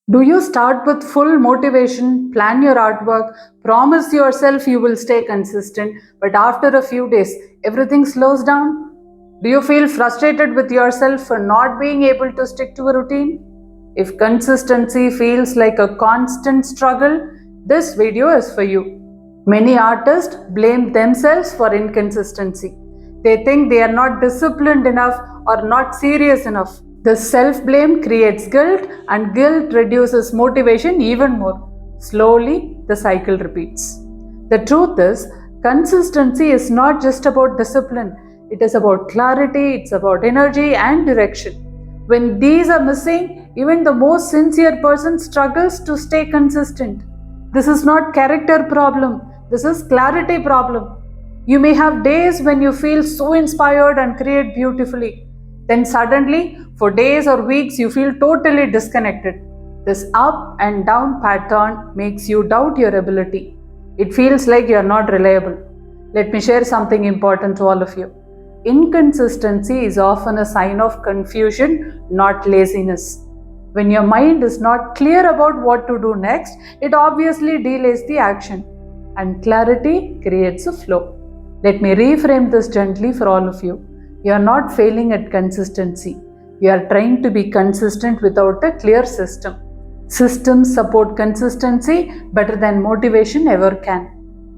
Do you start with full motivation, plan your artwork, promise yourself you will stay consistent, but after a few days, everything slows down? Do you feel frustrated with yourself for not being able to stick to a routine? If consistency feels like a constant struggle, this video is for you. Many artists blame themselves for inconsistency. They think they are not disciplined enough or not serious enough. This self blame creates guilt, and guilt reduces motivation even more. Slowly, the cycle repeats. The truth is, consistency is not just about discipline, it is about clarity, it's about energy and direction. When these are missing, even the most sincere person struggles to stay consistent. This is not character problem, this is clarity problem. You may have days when you feel so inspired and create beautifully. Then suddenly, for days or weeks, you feel totally disconnected. This up and down pattern makes you doubt your ability. It feels like you are not reliable. Let me share something important to all of you. Inconsistency is often a sign of confusion, not laziness. When your mind is not clear about what to do next, it obviously delays the action. And clarity creates a flow. Let me reframe this gently for all of you. You are not failing at consistency. You are trying to be consistent without a clear system. Systems support consistency better than motivation ever can.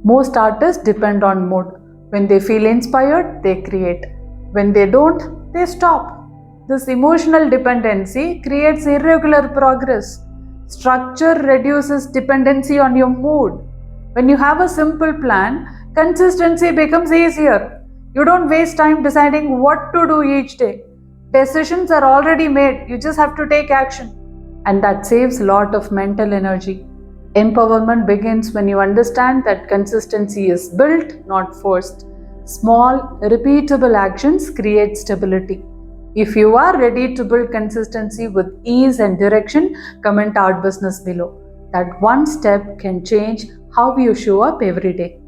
Most artists depend on mood. When they feel inspired, they create. When they don't, they stop. This emotional dependency creates irregular progress. Structure reduces dependency on your mood. When you have a simple plan, consistency becomes easier. You don't waste time deciding what to do each day. Decisions are already made, you just have to take action. And that saves a lot of mental energy. Empowerment begins when you understand that consistency is built, not forced. Small, repeatable actions create stability. If you are ready to build consistency with ease and direction, comment art business below. That one step can change how you show up every day.